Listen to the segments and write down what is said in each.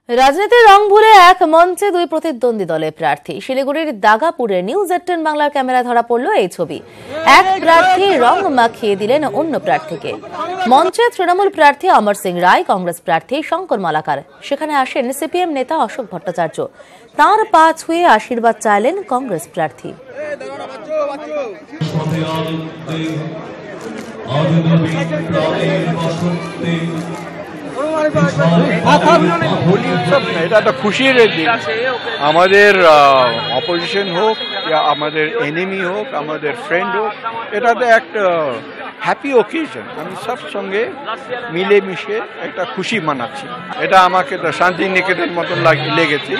রাজনীতির রং ভুলে এক মঞ্চে দুই প্রতিদ্বন্দ্বী দলের প্রার্থী। শিলিগুড়ির দাগাপুরে নিউজ 18 বাংলার ক্যামেরায় ধরা পড়ল এই ছবি। এক প্রার্থী রং মাখিয়ে দিলেন অন্য প্রার্থীকে। মঞ্চে তৃণমূল প্রার্থী অমর সিং রায়, কংগ্রেস প্রার্থী শঙ্কর মালাকার। সেখানে আসেন সিপিএম নেতা অশোক ভট্টাচার্য। তাঁর পা ছুঁয়ে আশীর্বাদ চাইলেন কংগ্রেস প্রার্থী। হোলি উৎসব না, এটা একটা খুশির দিন। আমাদের অপোজিশন হোক, আমাদের এনিমি হোক, আমাদের ফ্রেন্ড হোক, এটাতে একটা হ্যাপি ওকেশন। আমি সব সঙ্গে মিলেমিশে একটা খুশি মানাচ্ছি। এটা আমাকে শান্তিনিকেতন মতন লেগেছে,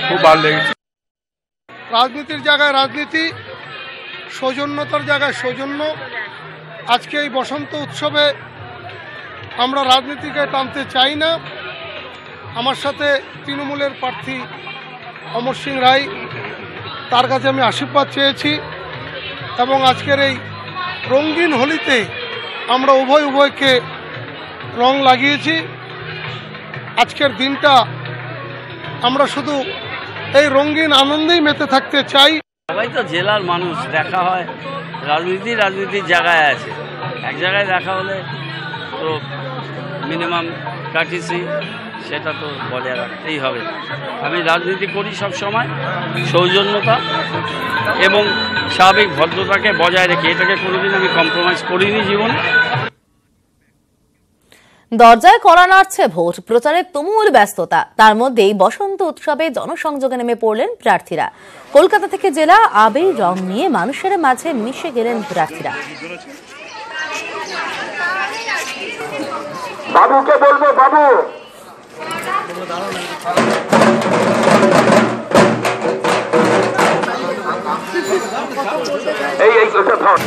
খুব ভালো লেগেছে। রাজনীতির জায়গায় রাজনীতি, সৌজন্যতার জায়গায় সৌজন্য। আজকে এই বসন্ত উৎসবে আমরা রাজনীতিকে টানতে চাই না। আমার সাথে তৃণমূলের প্রার্থী অমর সিং রায়, তার কাছে আমি আশীর্বাদ চেয়েছি এবং আজকের এই রঙিন হোলিতে আমরা উভয়কে রং লাগিয়েছি। আজকের দিনটা আমরা শুধু এই রঙিন আনন্দেই মেতে থাকতে চাই। সবাই তো জেলার মানুষ, দেখা হয়, রাজনীতির জায়গায় আছে। এক জায়গায় দেখা হলে তো মিনিমাম কাটিসি সেটা তো বজায় রাখতেই হবে। আমি রাজনীতি করি সব সময় সৌজন্যতা এবং স্বাভাবিক ভদ্রতাকে বজায় রেখে, এটাকে কোনোদিন আমি কম্প্রোমাইজ করিনি জীবনে। দরজায় কড়া নাড়ছে ভোট প্রচারের তুমুল ব্যস্ততা। তার মধ্যেই বসন্ত উৎসবে জনসংযোগে নেমে পড়লেন প্রার্থীরা। কলকাতা থেকে জেলা আবির রং নিয়ে মানুষের মাঝে মিশে গেলেন প্রার্থীরা। বাবুকে বলবো, বাবু এই ওটা ধর।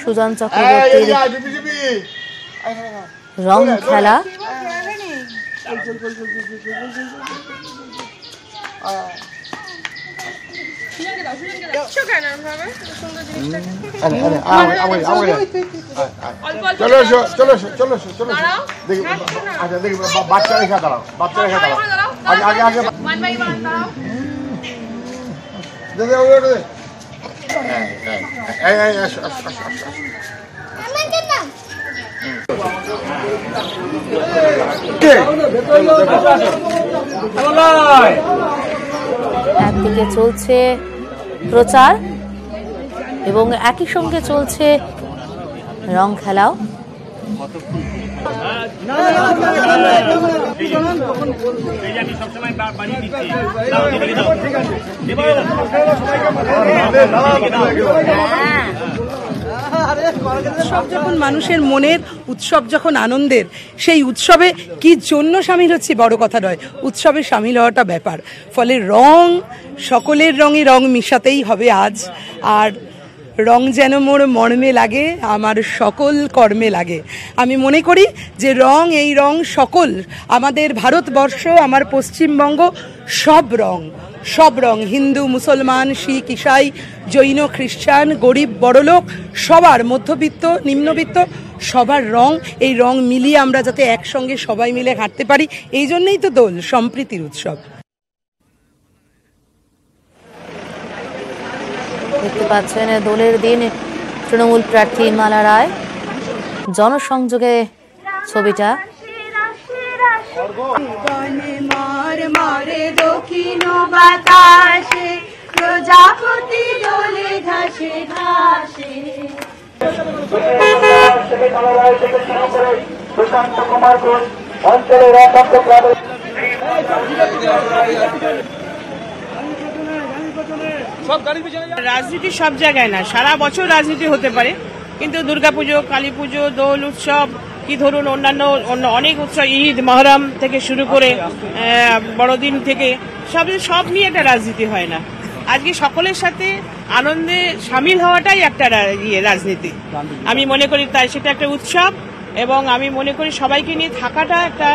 সুজন চক্রবর্তীর রং খেলা। চলো চলো চলো চলো, দেখি আচ্ছা, দেখি বাচ্চা রেখা দাঁড়াও, বাচ্চা রেখা দাঁড়াও, আগে আগে আগে একদিকে চলছে প্রচার এবং একই সঙ্গে চলছে রং খেলাও। উৎসব যখন মানুষের মনের, উৎসব যখন আনন্দের, সেই উৎসবে কি জন্য সামিল হচ্ছে বড় কথা নয়, উৎসবে সামিল হওয়াটা ব্যাপার। ফলে রং, সকলের রঙে রং মিশাতেই হবে আজ। আর রং যেন মোর মর্মে লাগে, আমার সকল কর্মে লাগে। আমি মনে করি যে রং, এই রং সকল, আমাদের ভারতবর্ষ, আমার পশ্চিমবঙ্গ, সব রং, হিন্দু, মুসলমান, শিখ, ইসাই, জৈন, খ্রিস্টান, গরিব, বড়লোক, সবার, মধ্যবিত্ত, নিম্নবিত্ত, সবার রং, এই রং মিলিয়ে আমরা যাতে একসঙ্গে সবাই মিলে হাঁটতে পারি, এই জন্যই তো দোল, সম্প্রীতির উৎসব। দেখতে পাচ্ছেন দোলের দিন তৃণমূল প্রার্থী মালা রায়, জনসংযোগে ছবিটা। মার মারে দক্ষিণ বাতাসে প্রজাপতি দোলে ঘাসে ঘাসে। সুশান্ত কুমার ঘোষ অঞ্চলের একান্ত ক্লাবের রাজনীতি সব জায়গায় না, সারা বছর রাজনীতি হতে পারে, কিন্তু দুর্গাপুজো, কালী পুজো, দোল উৎসব, কি ধরুন অন্যান্য অনেক উৎসব, ঈদ, মহরম থেকে শুরু করে বড়দিন থেকে সব নিয়ে একটা রাজনীতি হয় না। আজকে সকলের সাথে আনন্দে সামিল হওয়াটাই একটা রাজনীতি আমি মনে করি, তাই সেটা একটা উৎসব, এবং আমি মনে করি সবাইকে নিয়ে থাকাটা একটা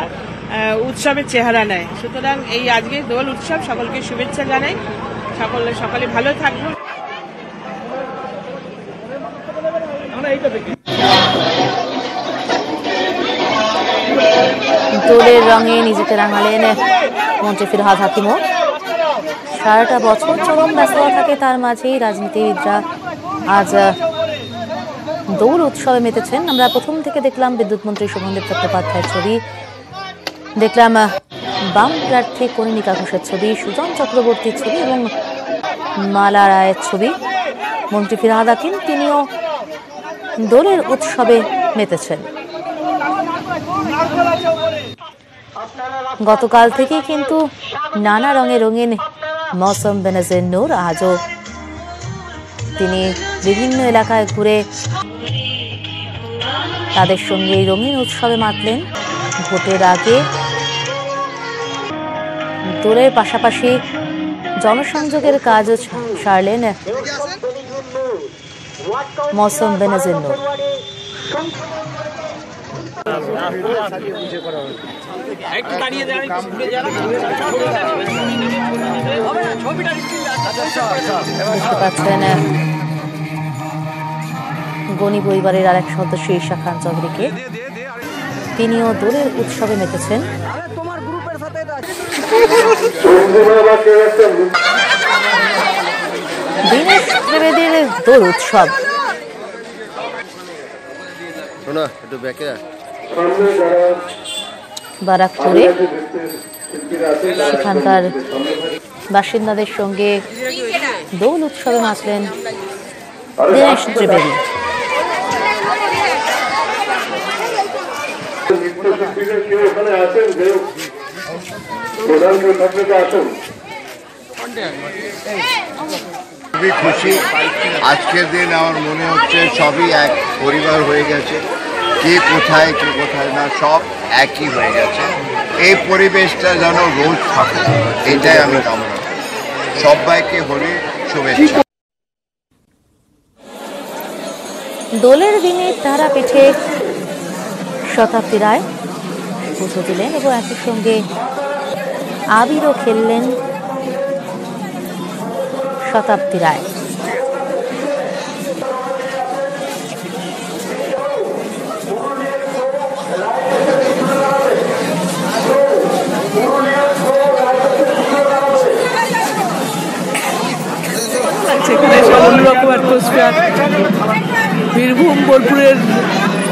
উৎসবের চেহারা নেয়। সুতরাং এই আজকে দোল উৎসব, সকলকে শুভেচ্ছা জানাই, সকালে ভালো থাকবো। দোলের রঙে নিজেকে রাঙালেন মন্ত্রী ফিরহাদ হাকিমও। সারাটা বছর চরম ব্যস্ততা থাকে, তার মাঝেই রাজনীতিবিদরা আজ দোল উৎসবে মেতেছেন। আমরা প্রথম থেকে দেখলাম বিদ্যুৎ মন্ত্রী শুভনদেব চট্টোপাধ্যায়ের ছবি, দেখলাম বাম প্রার্থী কনিনিকা ঘোষের ছবি, সুজন চক্রবর্তীর ছবি এবং মালা রায়ের ছবি। মন্ত্রী ফিরহাদ হাকিম তিনিও দোলের উৎসবে মেতেছেন। গতকাল থেকে কিন্তু নানা রঙে রঙিন মৌসম বেনাজির নূর আজও তিনি বিভিন্ন এলাকায় ঘুরে তাদের সঙ্গে রঙিন উৎসবে মাতলেন। ভোটের আগে দোলের পাশাপাশি জনসংযোগের কাজও সারলেন মৌসম বেনাজির নূর। দেখতে পাচ্ছেন গনি পরিবারের আরেক সদস্য ঈশা খান চৌধুরীকে, তিনিও দোলের উৎসবে মেতেছেন। দীনেশ ত্রিবেদীর দোল উৎসব বারাকপুরে সেখানকার বাসিন্দাদের সঙ্গে দোল উৎসবে মাতলেন দীনেশ ত্রিবেদী। খুবই খুশি আজকের দিন, আমার মনে হচ্ছে সবই এক পরিবার হয়ে গেছে, কে কোথায় না সব একই হয়ে গেছে। এই পরিবেশটা যেন রোজ থাকে, এটাই আমি কামনা করি। সবাইকে হোলির শুভেচ্ছা। দোলের দিনে তারা পিঠে শতাব্দী রায় পুজো দিলেন এবং একই সঙ্গে আবিরও খেললেন শতাব্দী রায়। সেখানে অন্যরকম অ্যাটমসফিয়ার। বীরভূম বোলপুরের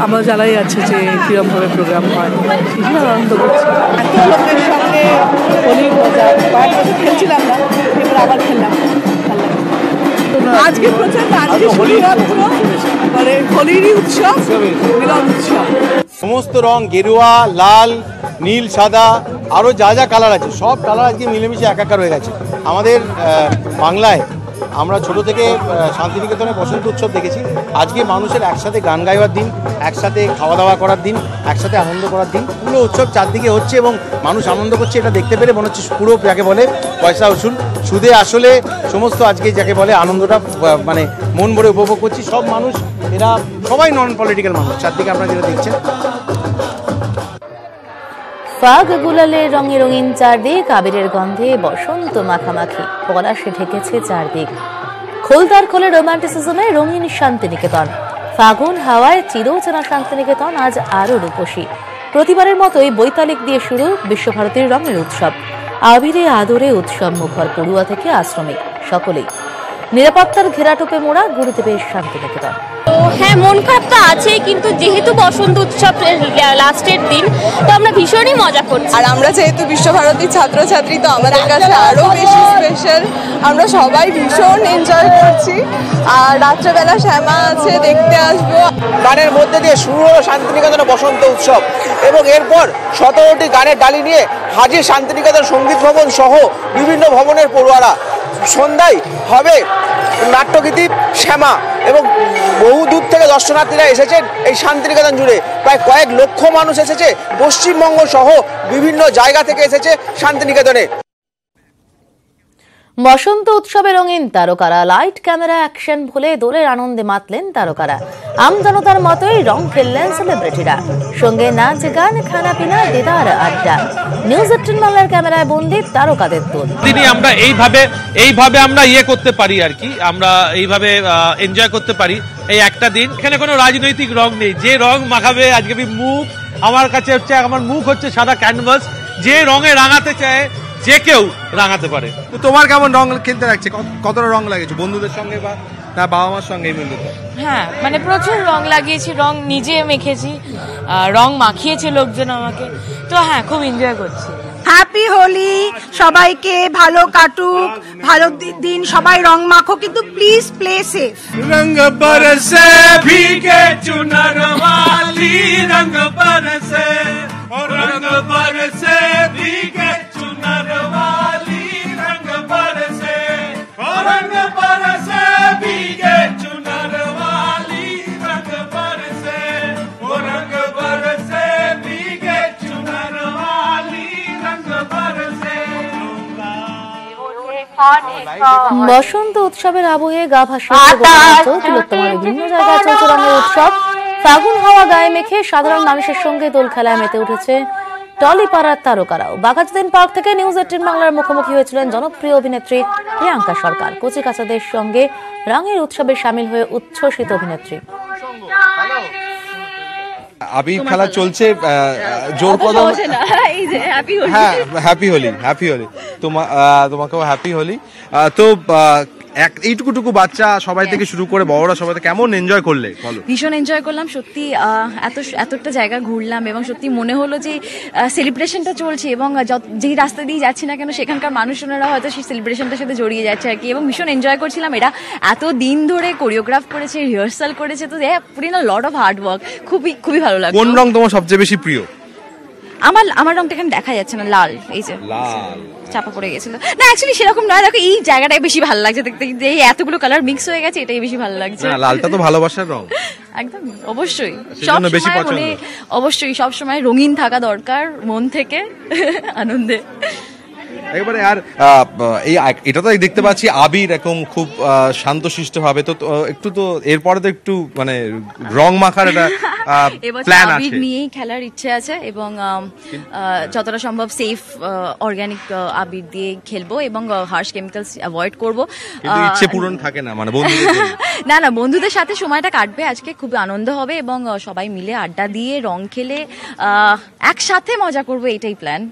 আমরা জানাই আছে যে কিরমভাবে প্রোগ্রাম হয়, ভীষণ আনন্দ করছি। এত লোকের সঙ্গে হোলির মজা, খেলছিলাম না, এবার আবার খেললাম, আজকে প্রচন্ড, আজকে মানে হোলিরই উৎসব, মিলন উৎসব। সমস্ত রং, গেরুয়া, লাল, নীল, সাদা, আরও যা যা কালার আছে সব কালার আজকে মিলেমিশে একাকার হয়ে গেছে। আমাদের বাংলায় আমরা ছোট থেকে শান্তিনিকেতনে বসন্ত উৎসব দেখেছি। আজকে মানুষের একসাথে গান গাইবার দিন, একসাথে খাওয়া দাওয়া করার দিন, একসাথে আনন্দ করার দিন। পুরো উৎসব চারদিকে হচ্ছে এবং মানুষ আনন্দ করছে। এটা দেখতে পেরে মনে হচ্ছে পুরো যাকে বলে পয়সা উসুল, সুদে আসলে সমস্ত আজকে যাকে বলে আনন্দটা মানে মন ভরে উপভোগ করছি। সব মানুষ, এরা সবাই নন পলিটিক্যাল মানুষ চারদিকে আপনারা যেটা দেখছেন। ফাগ গুলালের রঙে রঙিন চারদিক, আবিরের গন্ধে বসন্ত মাখামাখি, পলাশে ঢেকেছে চারদিক। খোলদার খোলে রোমান্টিসিজমে রঙিন শান্তিনিকেতন, ফাগুন হাওয়ায় চিরচেনা শান্তিনিকেতন আজ আরো রূপসী। প্রতিবারের মতোই বৈতালিক দিয়ে শুরু বিশ্বভারতীর রঙের উৎসব। আবিরে আদরে উৎসব মুখর, পড়ুয়া থেকে আশ্রমিক সকলেই। নিরাপত্তার ঘেরাটোপে মোড়া গুরুদেবের শান্তিনিকেতন। হ্যাঁ, মন খারাপ তো আছেই, কিন্তু যেহেতু বসন্ত উৎসব লাস্টের দিন, তো আমরা ভীষণই মজা করছি। আর আমরা যেহেতু বিশ্বভারতীর ছাত্রছাত্রী, তো আমাদের কাছে আরও বেশি স্পেশাল। আমরা সবাই ভীষণ এনজয় করছি। আর রাত্রেবেলা শ্যামা আছে, দেখতে আসবো। গানের মধ্যে দিয়ে শুরু হলো শান্তিনিকেতনে বসন্ত উৎসব এবং এরপর 17টি গানের ডালি নিয়ে হাজির শান্তিনিকেতন সঙ্গীত ভবন সহ বিভিন্ন ভবনের পড়ুয়ারা। সন্ধ্যায় হবে নাট্যগীতি শ্যামা এবং বহু দূর থেকে দর্শনার্থীরা এসেছেন এই শান্তিনিকেতন জুড়ে। প্রায় কয়েক লক্ষ মানুষ এসেছে, পশ্চিমবঙ্গ সহ বিভিন্ন জায়গা থেকে এসেছে শান্তিনিকেতনে। বসন্ত উৎসবে রঙিন তারকারা, লাইট ক্যামেরা অ্যাকশন ভুলে দোলের আনন্দে মাতলেন তারকারা। আমজনতার মতোই রং খেললেন সেলিব্রিটিরা, সঙ্গে নাচ গান, খানা পিনা, দিদার আড্ডা। নিউজ 18 বাংলার ক্যামেরায় বন্দী তারকাদের দল। আমরা এইভাবে আমরা করতে পারি আর কি, আমরা এইভাবে এনজয় করতে পারি এই একটা দিন। এখানে কোনো রাজনৈতিক রং নেই, যে রং মাখাবে আজকে মুখ, আমার কাছে হচ্ছে আমার মুখ হচ্ছে সাদা ক্যানভাস, যে রঙে রাঙাতে চায় যে কেউ রাঙাতে পারে। তো তোমার কেমন রং খেলতে লাগছে, কতটা রং লাগিয়েছো বন্ধুদের সঙ্গে বা না বাবা মার সঙ্গে এই বন্ধুত্ব? হ্যাঁ, মানে প্রচুর রং লাগিয়েছি, রং নিজে মেখেছি, রং মাখিয়েছে লোকজন আমাকে, তো হ্যাঁ খুব এনজয় করছি। হ্যাপি হোলি, সবাইকে ভালো কাটুক, ভালো দিন, সবাই রং মাখো, কিন্তু প্লিজ প্লে সেফ। রঙ বরসে ভীগে চুনর वाली, রঙ বরসে রঙ বরসে ভীগে চুনর वाली, রঙ বরসে রঙ বরসে ভীগে চুনর वाली, রঙ বরসে রঙ বরসে ভীগে চুনর वाली, রঙ বরসে। বসন্ত উৎসবের আবহে গা ভাসিয়ে তিলোত্তমার বিভিন্ন জায়গায় চলছে রঙের উৎসব। ফাগুন হাওয়া গায়ে মেখে সাধারণ মানুষের সঙ্গে দোল খেলায় মেতে উঠেছে টলিপাড়ার তারকারাও। বাঘাযতীন পার্ক থেকে নিউজ 18 বাংলার মুখোমুখি হয়েছিলেন জনপ্রিয় অভিনেত্রী প্রিয়াঙ্কা সরকার। কচিকাচাদের সঙ্গে রঙের উৎসবে সামিল হয়ে উচ্ছ্বসিত অভিনেত্রী। আবির খেলা চলছে জোর কদম। হ্যাঁ, হ্যাপি হোলি, হ্যাপি হোলি তোমাকেও হ্যাপি হোলি। তো এইটুকুটুকু বাচ্চা সবাই থেকে শুরু করে বড়রা সবাই কেমন এনজয় করলে বলো? ভীষণ এনজয় করলাম সত্যি, এতটা জায়গা ঘুরলাম এবং সত্যি মনে হলো যে সেলিব্রেশনটা চলছে এবং যেই রাস্তা দিয়ে যাচ্ছি না কেন সেখানকার মানুষজনেরা হয়তো সেই সেলিব্রেশনটার সাথে জড়িয়ে যাচ্ছে আর কি, এবং ভীষণ এনজয় করছিলাম। এরা এত দিন ধরে কোরিওগ্রাফ করেছে, রিহার্সাল করেছে, তো পুরি না লট অফ হার্ড ওয়ার্ক, খুবই ভালো লাগছে। কোন রং তোমার সবচেয়ে বেশি প্রিয়? আমার রংটা এখানে দেখা যাচ্ছে না, লাল, এই যে লাল চাপা পড়ে গেছিল। না অ্যাকচুয়ালি সেরকম নয়, দেখো এই জায়গাটাই বেশি ভালো লাগছে দেখতে, যে এতগুলো কালার মিক্স হয়ে গেছে, এটাই বেশি ভালো লাগছে। লালটা তো ভালোবাসার রং। একদম, অবশ্যই সব সময় রঙিন থাকা দরকার, মন থেকে আনন্দে। এবারে আর এটা তো দেখতে পাচ্ছি আবির এখন খুব শান্তশিষ্ট ভাবে, তো একটু তো এরপরে তো একটু মানে রং মাখার একটা প্ল্যান আছে। আবির নিয়েই খেলার ইচ্ছে আছে এবং যতটা সম্ভব সেফ অর্গানিক আবির দিয়ে খেলবো এবং হার্শ কেমিক্যালস অ্যাভয়েড করবো। কিন্তু ইচ্ছে পূরণ থাকে না মানে না বন্ধুদের সাথে সময়টা কাটবে আজকে, খুব আনন্দ হবে এবং সবাই মিলে আড্ডা দিয়ে রং খেলে একসাথে মজা করবো, এটাই প্ল্যান।